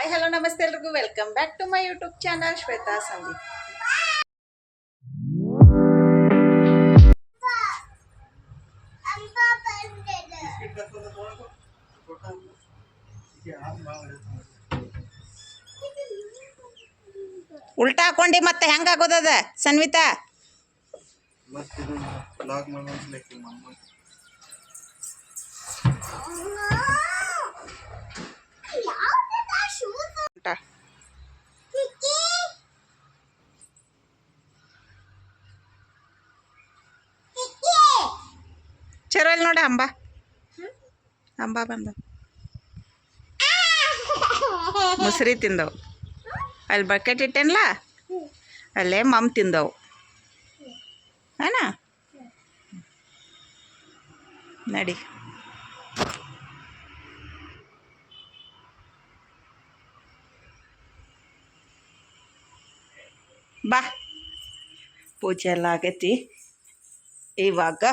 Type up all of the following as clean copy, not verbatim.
Hi hello ನಮಸ್ತೆ ಎಲ್ರಿಗೂ welcome back to my YouTube channel Shweta Sandeep. ಉಲ್ಟಾ ಹಾಕೊಂಡಿ ಮತ್ತೆ ಹೆಂಗಾಗೋದದ ಸನ್ವಿತಾ? ಚಲೋ ಅಲ್ಲಿ ನೋಡಿ ಅಂಬ ಅಂಬ ಬಂದ ಮುಸ್ರಿ ತಿಂದವು. ಅಲ್ಲಿ ಬಕೆಟ್ ಇಟ್ಟೇನಲ್ಲ ಅಲ್ಲೇ ಮಮ್ ತಿಂದವು ಹಾನ ನಡಿ. ಬಾ ಪೂಜೆ ಎಲ್ಲ ಆಗೈತಿ. ಇವಾಗ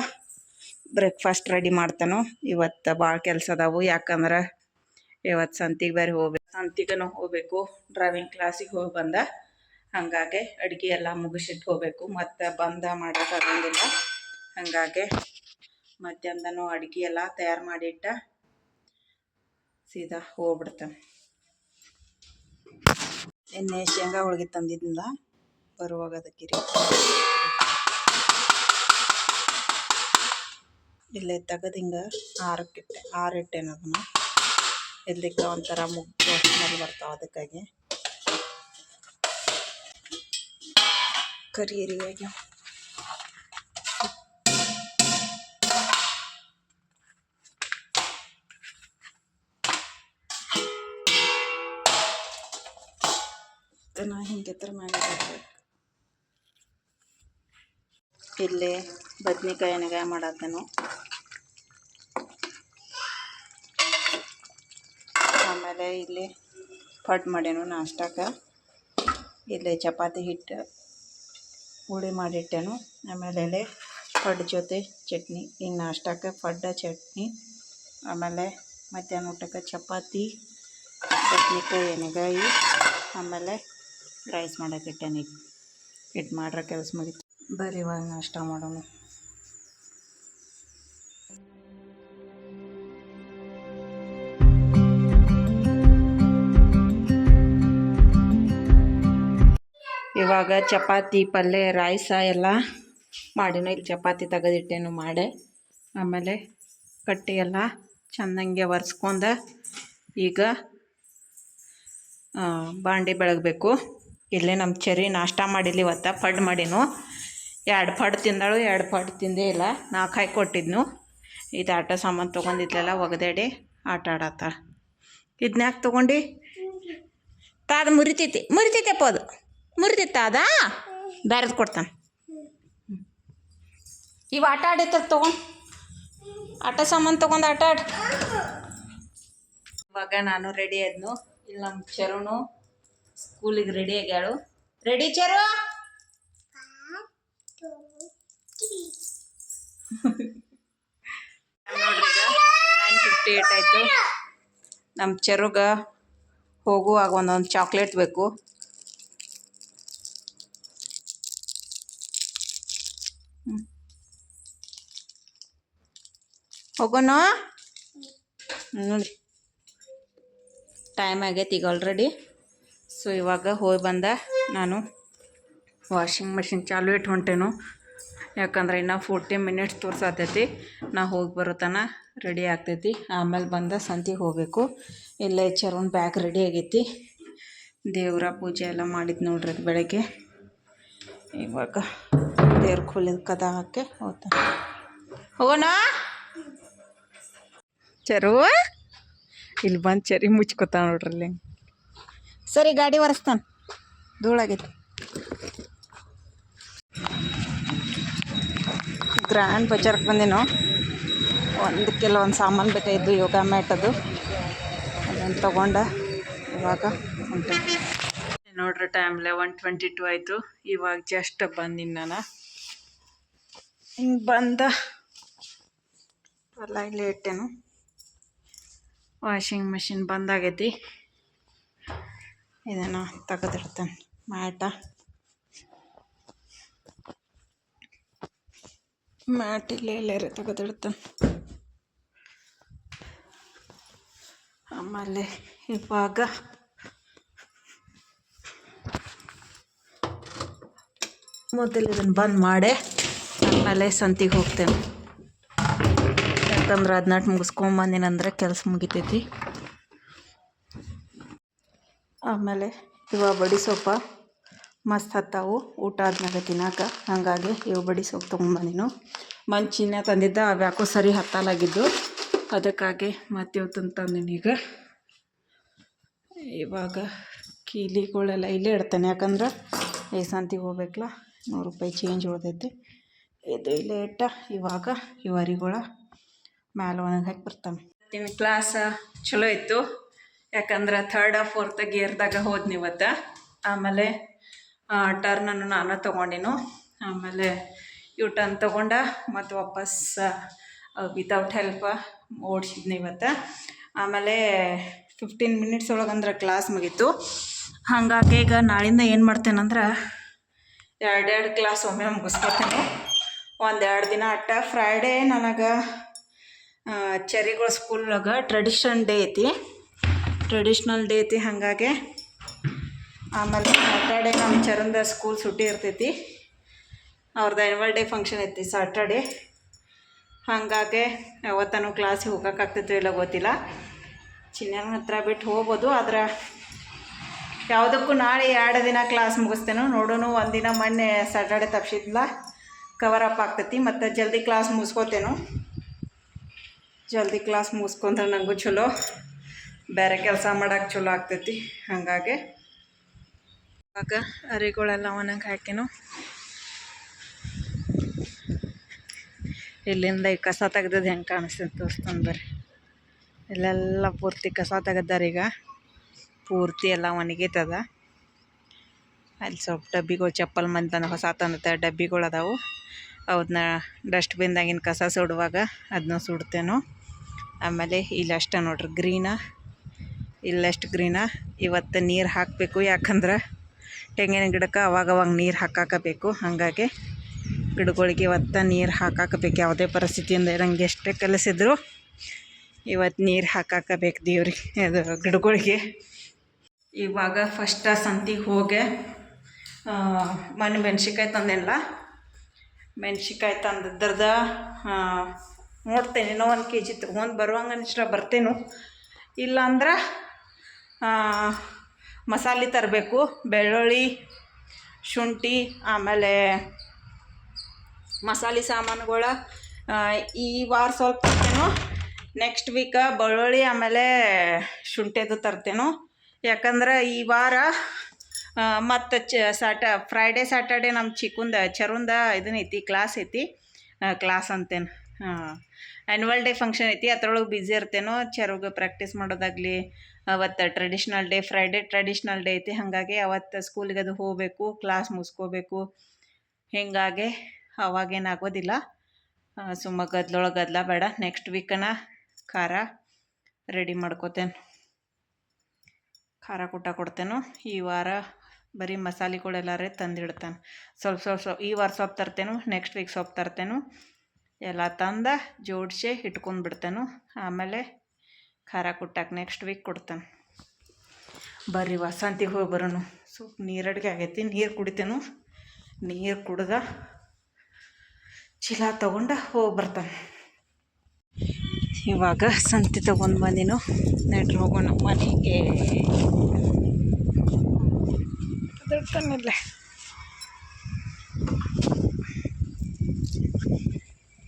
ಬ್ರೇಕ್ಫಾಸ್ಟ್ ರೆಡಿ ಮಾಡ್ತಾನು. ಇವತ್ತು ಭಾಳ ಕೆಲಸ ಅದಾವು, ಯಾಕಂದ್ರೆ ಇವತ್ತು ಸಂತಿಗೆ ಬೇರೆ ಹೋಗ್ಬೇಕು. ಸಂತಿಗೂ ಹೋಗಬೇಕು, ಡ್ರೈವಿಂಗ್ ಕ್ಲಾಸಿಗೆ ಹೋಗಿ ಬಂದ. ಹಾಗಾಗಿ ಅಡುಗೆ ಎಲ್ಲ ಮುಗಿಸಿಟ್ಟು ಹೋಗಬೇಕು, ಮತ್ತು ಬಂದ ಮಾಡೋಕ್ಕಾಗಂಗಿಲ್ಲ. ಹಾಗಾಗಿ ಮಧ್ಯಾಹ್ನದೂ ಅಡುಗೆ ಎಲ್ಲ ತಯಾರು ಮಾಡಿಟ್ಟ ಸೀದಾ ಹೋಗ್ಬಿಡ್ತಾನೆ. ಎಣ್ಣೆ ಶೇಂಗಾ ಹೋಳಿಗೆ ತಂದಿದ್ದಿಲ್ಲ ಬರುವಾಗ, ಅದಕ್ಕೆ ಇಲ್ಲೇ ತೆಗೆದು ಹಿಂಗೆ ಆರಿಟ್ಟೇನೆ. ಅದನ್ನು ಇರ್ಲಿಕ್ಕೆ ಒಂಥರ ಮುಗ್ಗು ಸ್ಮೆಲ್ ಬರ್ತಾವೆ, ಅದಕ್ಕಾಗಿ ಕರಿಯಾಗಿ ನಾ ಹಿಂಗೆ ತರ ಮೇಲೆ ಬರ್ಬೇಕು. ಇಲ್ಲಿ ಬದ್ನಿಕಾಯಿ ಎಣ್ಣೆಗಾಯಿ ಮಾಡತ್ತೇನು. ಆಮೇಲೆ ಇಲ್ಲಿ ಪಡ್ ಮಾಡೇನು ನಾಷ್ಟಕ್ಕೆ. ಇಲ್ಲಿ ಚಪಾತಿ ಹಿಟ್ಟು ಹುಳಿ ಮಾಡಿಟ್ಟೇನು. ಆಮೇಲೆ ಇಲ್ಲಿ ಪಡ್ ಜೊತೆ ಚಟ್ನಿ. ಈಗ ನಾಷ್ಟಕ್ಕೆ ಪಡ್ಡ ಚಟ್ನಿ, ಆಮೇಲೆ ಮಧ್ಯಾಹ್ನ ಊಟಕ್ಕೆ ಚಪಾತಿ, ಬದ್ನಿಕಾಯಿ ಎಣ್ಣೆಗಾಯಿ, ಆಮೇಲೆ ರೈಸ್ ಮಾಡೋಕೆ ಇಟ್ಟೇನೆ. ಹಿಟ್ಟು ಮಾಡ್ರೆ ಕೆಲಸ ಮುಗಿತು. ಬರ್ರಿ ಇವಾಗ ನಾಷ್ಟ ಮಾಡೋಣ. ಇವಾಗ ಚಪಾತಿ ಪಲ್ಯ ರೈಸ ಎಲ್ಲ ಮಾಡಿನೋ. ಇಲ್ಲಿ ಚಪಾತಿ ತೆಗೆದಿಟ್ಟೇನು ಮಾಡಿ, ಆಮೇಲೆ ಕಟ್ಟಿ ಎಲ್ಲ ಚೆಂದಂಗೆ ಒರೆಸ್ಕೊಂಡು ಈಗ ಬಾಂಡೆ ಬೆಳಗಬೇಕು. ಇಲ್ಲೇ ನಮ್ಮ ಚೆರಿ ನಾಷ್ಟ ಮಾಡಿಲ್ಲ, ಇವತ್ತು ಪಡ್ ಮಾಡಿನು. 2 ಪಡ್ ತಿಂದಳು, 2 ಪಡ್ ತಿಂದೇ ಇಲ್ಲ. 4 ಹಾಕಿ ಕೊಟ್ಟಿದ್ನು. ಇದು ಆಟ ಸಾಮಾನು ತೊಗೊಂಡಿದ್ಲೆಲ್ಲ ಒಗದಾಡಿ ಆಟ ಆಡತ್ತ. ಇದನ್ಯಾಕೆ ತೊಗೊಂಡು ತಾದು ಮುರಿತೈತೆಪ್ಪ, ಅದು ಮುರಿದಿತ್ತ ಅದ ಬೇರೆದು ಕೊಡ್ತಾನೆ. ಇವು ಆಟ ಆಡೈತದ ತೊಗೊಂಡು, ಆಟ ಸಾಮಾನು ತೊಗೊಂಡು ಆಟ ಆಡಿ. ಇವಾಗ ನಾನು ರೆಡಿ ಆದ್ನು. ಇಲ್ಲಿ ನಮ್ಮ ಚೆರುನು ಸ್ಕೂಲಿಗೆ ರೆಡಿ ಆಗ್ಯಾಳು. ರೆಡಿ ಚೆರು? ನೋಡ್ರಿ, ಈಗ 9:58 ಆಯಿತು. ನಮ್ಮ ಚೆರುಗ ಹೋಗುವಾಗ ಒಂದೊಂದು ಚಾಕ್ಲೇಟ್ ಬೇಕು. ಹೋಗೋಣ ನೋಡಿ, ಟೈಮ್ ಆಗೈತಿ ಈಗ ಆಲ್ರೆಡಿ. ಸೊ ಇವಾಗ ಹೋಗಿ ಬಂದ. ನಾನು ವಾಷಿಂಗ್ ಮಷಿನ್ ಚಾಲು ಇಟ್ಟು ಹೊಂಟೇನು, ಯಾಕಂದ್ರೆ ಇನ್ನು 40 ಮಿನಿಟ್ಸ್ ತೋರ್ಸತೈತಿ. ನಾ ಹೋಗಿ ಬರೋತನ ರೆಡಿ ಆಗ್ತೈತಿ. ಆಮೇಲೆ ಬಂದ ಸಂತಿಗೆ ಹೋಗಬೇಕು. ಇಲ್ಲೇ ಚರುನ್ ಬ್ಯಾಗ್ ರೆಡಿ ಆಗೈತಿ. ದೇವರ ಪೂಜೆ ಎಲ್ಲ ಮಾಡಿದ್ದು ನೋಡ್ರಿ ಅದು ಬೆಳಗ್ಗೆ. ಇವಾಗ ದೇವ್ರ ಕೂಲಿದ ಕದ ಹಾಕಿ ಹೋಗ್ತಾ ಹೋಗೋಣ. ಚರು ಇಲ್ಲಿ ಬಂದು ಚರಿ ಮುಚ್ಕೋತಾವ ನೋಡ್ರಲ್ಲಿ. ಸರಿ, ಗಾಡಿ ಒರೆಸ್ತಾನೆ, ಧೂಳಾಗೈತಿ. ಗ್ರ್ಯಾಂಡ್ ಬಜಾರ್ಗೆ ಬಂದೇನು. ಕೆಲವೊಂದು ಸಾಮಾನು ಬೇಕಾಗಿದ್ದು, ಯೋಗ ಮ್ಯಾಟ್ ಅದು, ಅದನ್ನು ತೊಗೊಂಡ ಇವಾಗ ಉಂಟು ನೋಡ್ರಿ. ಟೈಮ್ 11:22 ಆಯಿತು. ಇವಾಗ ಜಸ್ಟ್ ಬಂದಿನಿ ನಾನು. ಹಿಂಗೆ ಬಂದ ಎಲ್ಲ ಇಲ್ಲೇ ಇಟ್ಟೇನು. Washing machine ಬಂದಾಗೈತಿ. ಇದನ್ನು ತೆಗೆದಿಡ್ತೇನೆ ಮ್ಯಾಟ್ ಇಲ್ಲೇ ತೆಗೆದಿಡ್ತೇನೆ. ಆಮೇಲೆ ಇವಾಗ ಮೊದಲು ಇದನ್ನು ಬಂದ್ ಮಾಡಿ ಆಮೇಲೆ ಸಂತಿಗೆ ಹೋಗ್ತೇನೆ. ಯಾಕಂದ್ರೆ ಅದನ್ನ ಮುಗಿಸ್ಕೊಂಬಂದಿನಂದ್ರೆ ಕೆಲಸ ಮುಗಿತೈತಿ. ಆಮೇಲೆ ಇವಾಗ ಬಡಿ ಸೊಪ್ಪ ಮಸ್ತ್ ಹತ್ತಾವು ಊಟ ಆದ್ಮೇಲೆ ತಿನ್ನಾಕ. ಹಾಗಾಗಿ ಇವು ಬಡಿ ಸೊಪ್ಪು ತೊಗೊಂಬಂದಿನು. ಮಂಚಿನ ತಂದಿದ್ದ ಅವ್ಯಾಕೋ ಸರಿ ಹತ್ತಲಾಗಿದ್ದು, ಅದಕ್ಕಾಗಿ ಮತ್ತೆ ಇವತ್ತು ತಂದಿನಿ. ಇವಾಗ ಕೀಲಿಗಳೆಲ್ಲ ಇಲ್ಲೇ ಇಡ್ತೇನೆ, ಯಾಕಂದ್ರೆ ಈ ಸಂತಿಗೆ ಹೋಗ್ಬೇಕಲ್ಲ, 100 ರೂಪಾಯಿ ಚೇಂಜ್ ಉಳ್ದೈತಿ. ಇದು ಇಲ್ಲೇ ಇಟ್ಟ ಇವಾಗ ಇವರಿಗಳ ಮ್ಯಾಲೆ ಒಣಗಿ ಹಾಕಿ ಬರ್ತಾನೆ. ಕ್ಲಾಸ್ ಚಲೋ ಇತ್ತು, ಯಾಕಂದ್ರೆ 3rd or 4th ಗೇರ್ದಾಗ ಹೋದ್ನಿ ಇವತ್ತು. ಆಮೇಲೆ ಟರ್ನನ್ನು ನಾನು ತೊಗೊಂಡಿನು. ಆಮೇಲೆ ಇವು ಟರ್ನ್ ತೊಗೊಂಡ ಮತ್ತು ವಾಪಸ್ ವಿತೌಟ್ ಹೆಲ್ಪ್ ಓಡಿಸಿದ್ನಿ ಇವತ್ತು. ಆಮೇಲೆ 15 minutes ಒಳಗಂದ್ರೆ ಕ್ಲಾಸ್ ಮುಗೀತು. ಹಾಗಾಗಿ ಈಗ ನಾಳಿಂದ ಏನು ಮಾಡ್ತೇನೆಂದ್ರೆ 2 ಕ್ಲಾಸ್ ಒಮ್ಮೆ ಮುಗಿಸ್ಕೊತೇನೆ. 1-2 ದಿನ ಅಟ್ಟ. ಫ್ರೈಡೇ ನನಗೆ ಚರಿಗಳ ಸ್ಕೂಲ್ನಾಗ ಟ್ರೆಡಿಷನಲ್ ಡೇ ಐತಿ. ಹಾಗಾಗಿ ಆಮೇಲೆ ಸ್ಯಾಟರ್ಡೇ ನಮ್ಮ ಚರಂದ ಸ್ಕೂಲ್ ಸುಟ್ಟಿ ಇರ್ತೈತಿ. ಅವ್ರದ್ದು ಆ್ಯನ್ಯುವಲ್ ಡೇ ಫಂಕ್ಷನ್ ಐತಿ ಸಾಟರ್ಡೇ. ಹಾಗಾಗಿ ಯಾವತ್ತೂ ಕ್ಲಾಸಿಗೆ ಹೋಗೋಕ್ಕಾಗ್ತೈತೋ ಇಲ್ಲ ಗೊತ್ತಿಲ್ಲ. ಚಿನ್ನನ ಹತ್ರ ಬಿಟ್ಟು ಹೋಗ್ಬೋದು, ಆದ್ರೆ ಯಾವುದಕ್ಕೂ ನಾಳೆ 2 ದಿನ ಕ್ಲಾಸ್ ಮುಗಿಸ್ತೇನೋ ನೋಡೋಣ. ಒಂದಿನ ಮೊನ್ನೆ ಸ್ಯಾಟರ್ಡೇ ತಪ್ಪಿಸಿದ್ಲ, ಕವರ್ ಅಪ್ ಆಗ್ತೈತಿ. ಮತ್ತು ಜಲ್ದಿ ಕ್ಲಾಸ್ ಮುಗಿಸ್ಕೋತೇನೋ. ಜಲ್ದಿ ಕ್ಲಾಸ್ ಮುಗಿಸ್ಕೊಂಡ್ರೆ ನನಗೂ ಚಲೋ, ಬೇರೆ ಕೆಲಸ ಮಾಡೋಕೆ ಚಲೋ ಆಗ್ತೈತಿ. ಹಾಗಾಗಿ ಇವಾಗ ಅರಿಗಳೆಲ್ಲ ಒಣಗಿ ಹಾಕಿನು. ಇಲ್ಲಿಂದ ಈ ಕಸ ತೆಗ್ದದ್ದು ಹೆಂಗೆ ಕಾಣಿಸ್ತದೆ ತೋರಿಸ್ತಾನೆ ಬರ್ರಿ. ಇಲ್ಲೆಲ್ಲ ಪೂರ್ತಿ ಕಸ ತೆಗೆದಾರ. ಈಗ ಪೂರ್ತಿ ಎಲ್ಲ ಒಣಗೈತದ. ಅಲ್ಲಿ ಸ್ವಲ್ಪ ಡಬ್ಬಿಗಳು ಚಪ್ಪಲ್ ಮಂದಿ ಹೊಸ ತಂದ ಡಬ್ಬಿಗಳು ಅದಾವು. ಅವನ್ನ ಡಸ್ಟ್ಬಿನ್ದಾಗಿನ ಕಸ ಸುಡುವಾಗ ಅದನ್ನ ಸುಡ್ತೇನೋ. ಆಮೇಲೆ ಇಲ್ಲಷ್ಟ ನೋಡ್ರಿ ಗ್ರೀನ, ಇಲ್ಲಷ್ಟು ಗ್ರೀನ. ಇವತ್ತು ನೀರು ಹಾಕಬೇಕು, ಯಾಕಂದ್ರೆ ತೆಂಗಿನ ಗಿಡಕ್ಕೆ ಅವಾಗವಾಗ ನೀರು ಹಾಕಾಕಬೇಕು. ಹಾಗಾಗಿ ಗಿಡಗಳಿಗೆ ಇವತ್ತು ನೀರು ಹಾಕಾಕಬೇಕು. ಯಾವುದೇ ಪರಿಸ್ಥಿತಿಯಿಂದ ನಂಗೆ ಎಷ್ಟೇ ಕಲಿಸಿದ್ರು ಇವತ್ತು ನೀರು ಹಾಕಾಕಬೇಕು ದೇವ್ರಿಗೆ, ಅದು ಗಿಡಗಳಿಗೆ. ಇವಾಗ ಫಸ್ಟ ಸಂತಿಗೆ ಹೋಗಿ ಮನೆ ಮೆಣ್ಸಿಕಾಯಿ ತಂದೇನಲ್ಲ, ಮೆಣ್ಸಿಕಾಯಿ ತಂದಿದ್ರದ ನೋಡ್ತೇನೆ. ಇನ್ನೂ 1 kg ತೊಗೊಂಡು ಬರುವಂಗೆ ಇಷ್ಟ ಬರ್ತೇನು. ಇಲ್ಲಾಂದ್ರೆ ಮಸಾಲೆ ತರಬೇಕು. ಬೆಳ್ಳುಳ್ಳಿ, ಶುಂಠಿ, ಆಮೇಲೆ ಮಸಾಲೆ ಸಾಮಾನುಗಳು ಈ ವಾರ ಸ್ವಲ್ಪ ತರ್ತೇನೋ. ನೆಕ್ಸ್ಟ್ ವೀಕ ಬೆಳ್ಳುಳ್ಳಿ ಆಮೇಲೆ ಶುಂಠಿದು ತರ್ತೇನೋ. ಯಾಕಂದ್ರೆ ಈ ವಾರ ಮತ್ತು ಫ್ರೈಡೇ ಸ್ಯಾಟರ್ಡೇ ನಮ್ಮ ಚರುಂದ ಇದನ್ನೈತಿ, ಕ್ಲಾಸ್ ಐತಿ. ಕ್ಲಾಸ್ ಅಂತೇನು ಆ್ಯನ್ಯುವಲ್ ಡೇ ಫಂಕ್ಷನ್ ಐತಿ. ಅದ್ರೊಳಗೆ ಬ್ಯುಸಿ ಇರ್ತೇನೋ. ಚರುಗೆ ಪ್ರಾಕ್ಟೀಸ್ ಮಾಡೋದಾಗಲಿ. ಅವತ್ತು traditional day, Friday traditional day ಐತಿ. ಹಾಗಾಗಿ ಅವತ್ತು ಸ್ಕೂಲಿಗೆ ಅದು ಹೋಗಬೇಕು, ಕ್ಲಾಸ್ ಮುಗಿಸ್ಕೋಬೇಕು. ಹೀಗಾಗಿ ಅವಾಗೇನಾಗೋದಿಲ್ಲ. ಸುಮ್ಮ ಗದ್ದಲ ಬೇಡ. ನೆಕ್ಸ್ಟ್ ವೀಕನ ಖಾರ ರೆಡಿ ಮಾಡ್ಕೋತೇನೆ, ಖಾರ ಕೂಟ ಕೊಡ್ತೇನೋ. ಈ ವಾರ ಬರೀ ಮಸಾಲೆಗಳೆಲ್ಲರೇ ತಂದಿಡ್ತಾನೆ. ಸ್ವಲ್ಪ ಈ ವಾರ ಸೊಪ್ಪು ತರ್ತೇನೋ, ನೆಕ್ಸ್ಟ್ ವೀಕ್ ಸೊಪ್ಪು ತರ್ತೇನೋ. ಎಲ್ಲ ತಂದು ಜೋಡಿಸಿ ಇಟ್ಕೊಂಡು ಬಿಡ್ತೇನೋ. ಆಮೇಲೆ ಖಾರ ಕುಟ್ಟಾಕ ನೆಕ್ಸ್ಟ್ ವೀಕ್ ಕೊಡ್ತಾನೆ. ಬರ್ರಿ ಸಂತಿಗೆ ಹೋಗಿ ಬರೋಣ. ಸ್ವಲ್ಪ ನೀರಡಿಗೆ ಆಗೈತಿ, ನೀರು ಕುಡಿತೇನೋ. ನೀರು ಕುಡ್ದ ಚೀಲ ತೊಗೊಂಡು ಹೋಗಿ ಬರ್ತಾನೆ. ಇವಾಗ ಸಂತಿ ತೊಗೊಂಡು ಬಂದಿನು. ನೆಟ್ರು ಹೋಗೋಣ ಮನೆಗೆ. ಅದರ್ತಾನಿಲ್ಲ,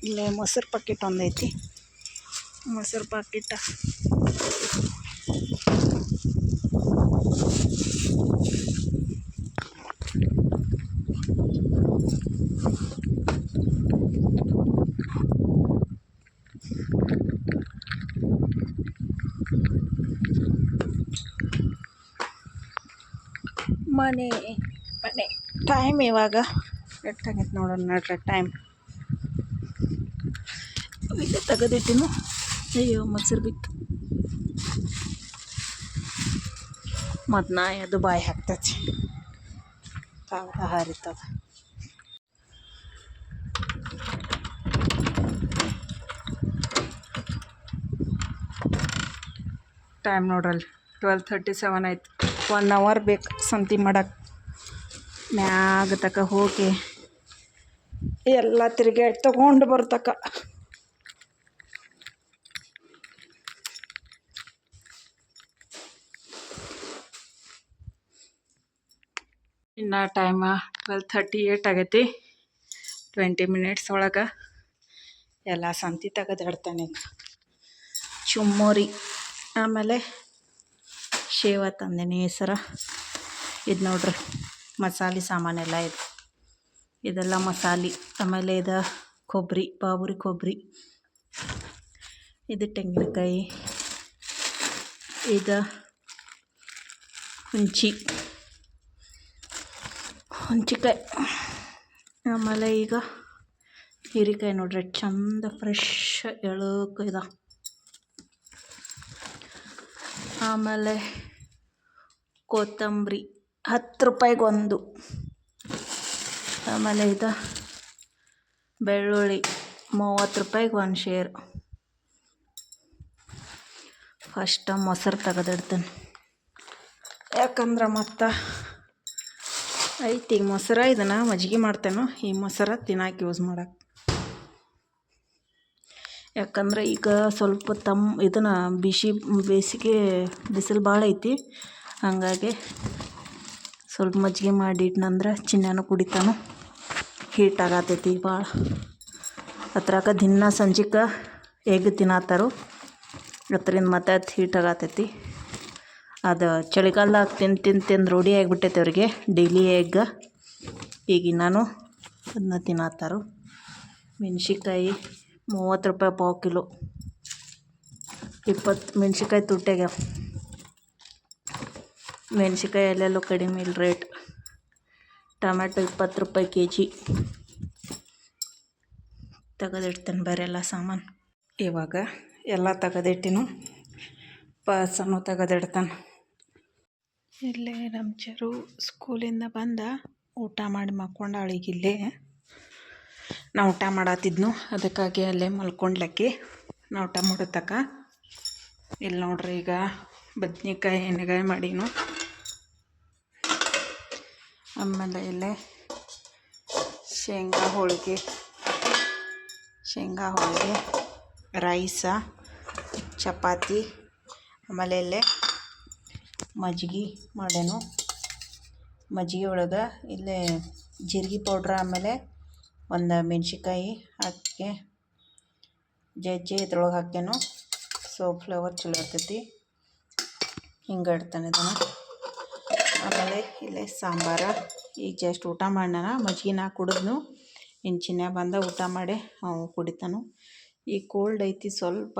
ಇಲ್ಲೇ ಮೊಸರು ಪಾಕಿಟ್ ಒಂದೈತಿ. ಮೊಸರು ಪಾಕಿಟ ಮನೆ ಟೈಮ್ ಇವಾಗ ಎಷ್ಟಾಗೈತೆ ನೋಡೋಣ ನಡ್ರಿ. ಟೈಮ್ ಇಲ್ಲೇ ತೆಗೆದಿಟ್ಟಿನು. ಅಯ್ಯೋ ಮೊಸರು ಬಿತ್ತು. ಮತ್ತು ನಾಯಿ ಅದು ಬಾಯಿ ಹಾಕ್ತೈತಿ, ಕಾಗದ ಹಾರಿತದ. ಟೈಮ್ ನೋಡ್ರಲ್ಲಿ 12:37 ಆಯ್ತು. 1 ಅವರ್ ಬೇಕು ಸಂತಿ ಮಾಡಕ್ಕೆ. ಮ್ಯಾಗ ತಕ ಹೋಗಿ ಎಲ್ಲ ತಿರುಗಾಡಿ ತಗೊಂಡು ಬರ್ತಕ್ಕ. ಇನ್ನು ಟೈಮ 12:38 ಆಗೈತಿ. 20 ಮಿನಿಟ್ಸ್ ಒಳಗೆ ಎಲ್ಲ ಸಂತಿ ತೆಗೆದಿಡ್ತಾನೆ. ಈಗ ಚುಮ್ಮರಿ, ಆಮೇಲೆ ಶೇವ ತಂದೇನಿ, ಹೆಸರು. ಇದು ನೋಡ್ರಿ ಮಸಾಲೆ ಸಾಮಾನೆಲ್ಲ ಇದು, ಇದೆಲ್ಲ ಮಸಾಲೆ. ಆಮೇಲೆ ಇದು ಕೊಬ್ಬರಿ, ಬಾಬುರಿ ಕೊಬ್ಬರಿ, ಇದು ತೆಂಗಿನಕಾಯಿ, ಇದು ಹುಂಚಿಕಾಯಿ, ಆಮೇಲೆ ಈಗ ಹೀರೆಕಾಯಿ ನೋಡ್ರಿ ಚಂದ ಫ್ರೆಶ್ ಎಳಕೈದ. ಆಮೇಲೆ ಕೊತ್ತಂಬರಿ 10 ರೂಪಾಯಿಗೆ ಒಂದು. ಆಮೇಲೆ ಇದು ಬೆಳ್ಳುಳ್ಳಿ 30 ರೂಪಾಯಿಗೆ ಒಂದು ಶೇರ್. ಫಸ್ಟ್ ಮೊಸರು ತೆಗೆದಿಡ್ತೇನೆ, ಯಾಕಂದ್ರೆ ಮತ್ತು ಐತಿ ಈಗ ಮೊಸರು. ಇದನ್ನು ಮಜ್ಜಿಗೆ ಮಾಡ್ತೇನೋ, ಈ ಮೊಸರು ತಿನ್ನಕ್ಕೆ ಯೂಸ್ ಮಾಡಕ್ಕೆ. ಯಾಕಂದ್ರೆ ಈಗ ಸ್ವಲ್ಪ ಇದನ್ನು ಬೇಸಿಗೆ ಬಿಸಿಲು ಭಾಳ ಐತಿ, ಹಾಗಾಗಿ ಸ್ವಲ್ಪ ಮಜ್ಜಿಗೆ ಮಾಡಿಟ್ನಂದ್ರೆ ಚಿನ್ನನೂ ಕುಡಿತಾನು. ಹೀಟ್ ಆಗತೈತಿ ಭಾಳ. ಅದ್ರಾಗ ದಿನ ಸಂಜೆಗೆ ಎಗ್ ತಿನ್ನತ್ತಾರು, ಅದರಿಂದ ಮತ್ತೆ ಅದು ಹೀಟ್ ಆಗತೈತಿ. ಅದು ಚಳಿಗಾಲದಾಗ ತಿಂದು ರೂಢಿ ಆಗಿಬಿಟ್ಟೈತೆ ಅವ್ರಿಗೆ, ಡೈಲಿ ಎಗ್. ಈಗ ನಾನು ಅದನ್ನ ತಿನ್ನತ್ತಾರು. ಮೆಣ್ಸಿನ್ಕಾಯಿ 30 ರೂಪಾಯಿ ಪಾವು ಕಿಲೋ. 20 ಮೆಣ್ಸಿನ್ಕಾಯಿ ತುಟ್ಟಾಗ್ಯಾವ. ಮೆಣ್ಸಿನ್ಕಾಯಿ ಎಲ್ಲೆಲ್ಲೂ ಕಡಿಮೆ ಇಲ್ಲ ರೇಟ್. ಟೊಮೆಟೊ 20 ರೂಪಾಯಿ kg. ತೆಗೆದಿಡ್ತೇನೆ ಬೇರೆ ಎಲ್ಲ ಸಾಮಾನು. ಇವಾಗ ಎಲ್ಲ ತೆಗೆದಿಟ್ಟಿನು, ಪಾಸನ್ನು ತೆಗೆದಿಡ್ತಾನೆ. ಇಲ್ಲೇ ನಮ್ಮ ಚರು ಸ್ಕೂಲಿಂದ ಬಂದ ಊಟ ಮಾಡಿ ಮಕ್ಕೊಂಡಾಳಿಗಿಲ್ಲೇ. ನಾ ಊಟ ಮಾಡತ್ತಿದ್ನು, ಅದಕ್ಕಾಗಿ ಅಲ್ಲೇ ಮಲ್ಕೊಂಡ್ಲಕ್ಕಿ. ನಾ ಊಟ ಮಾಡೋತಕ್ಕ ಇಲ್ಲಿ ನೋಡ್ರಿ. ಈಗ ಬದ್ನಿಕಾಯಿ ಎಣ್ಣೆಗಾಯಿ ಮಾಡೀನು. ಆಮೇಲೆ ಇಲ್ಲೇ ಶೇಂಗಾ ಹೋಳಿಗೆ, ರೈಸ, ಚಪಾತಿ. ಆಮೇಲೆ ಇಲ್ಲೇ ಮಜ್ಜಿಗೆ ಮಾಡೇನು. ಮಜ್ಜಿಗೆ ಒಳಗೆ ಇಲ್ಲೇ ಜೀರಿಗೆ ಪೌಡ್ರ್, ಆಮೇಲೆ ಒಂದು ಮೆಣ್ಸಿನ್ಕಾಯಿ ಹಾಕಿ ಜಜ್ಜಿ ಇದ್ರೊಳಗೆ ಹಾಕ್ತೇನು. ಸೊ ಫ್ಲೇವರ್ ಚಲೋ ಇರ್ತೈತಿ. ಹಿಂಗೆ ಇಡ್ತಾನೆ ಇದನ್ನು. ಆಮೇಲೆ ಇಲ್ಲೇ ಸಾಂಬಾರ. ಈಗ ಜಸ್ಟ್ ಊಟ ಮಾಡ್ಯಾನ, ಮಜ್ಜಿಗೆ ಕುಡಿದ್ನು. ಇನ್ನು ಚಿನ್ನ ಬಂದ ಊಟ ಮಾಡಿ ಅವು ಕುಡಿತಾನು. ಈಗ ಕೋಲ್ಡ್ ಐತಿ ಸ್ವಲ್ಪ,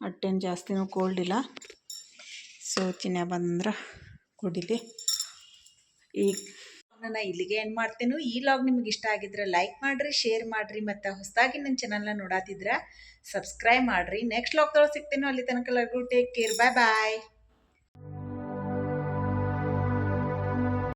ಅಟ್ಟೇನು ಜಾಸ್ತಿನೂ ಕೋಲ್ಡ್ ಇಲ್ಲ. ಸೊ ಚಿನ್ನ ಬಂದ್ರೆ ಕುಡಿಲಿ. ಈಗ ನಾನು ಇಲ್ಲಿಗೆ ಏನು ಮಾಡ್ತೇನೆ. ಈ ಲಾಗ್ ನಿಮ್ಗೆ ಇಷ್ಟ ಆಗಿದ್ರೆ ಲೈಕ್ ಮಾಡಿರಿ, ಶೇರ್ ಮಾಡಿರಿ, ಮತ್ತು ಹೊಸದಾಗಿ ನನ್ನ ಚಾನಲ್ನ ನೋಡಾತಿದ್ರೆ ಸಬ್ಸ್ಕ್ರೈಬ್ ಮಾಡಿರಿ. ನೆಕ್ಸ್ಟ್ ಲಾಗ್ದೊಳಗೆ ಸಿಗ್ತೇನೆ. ಅಲ್ಲಿ ತನಕ ಎಲ್ಲರಿಗೂ ಟೇಕ್ ಕೇರ್, ಬಾಯ್ ಬಾಯ್.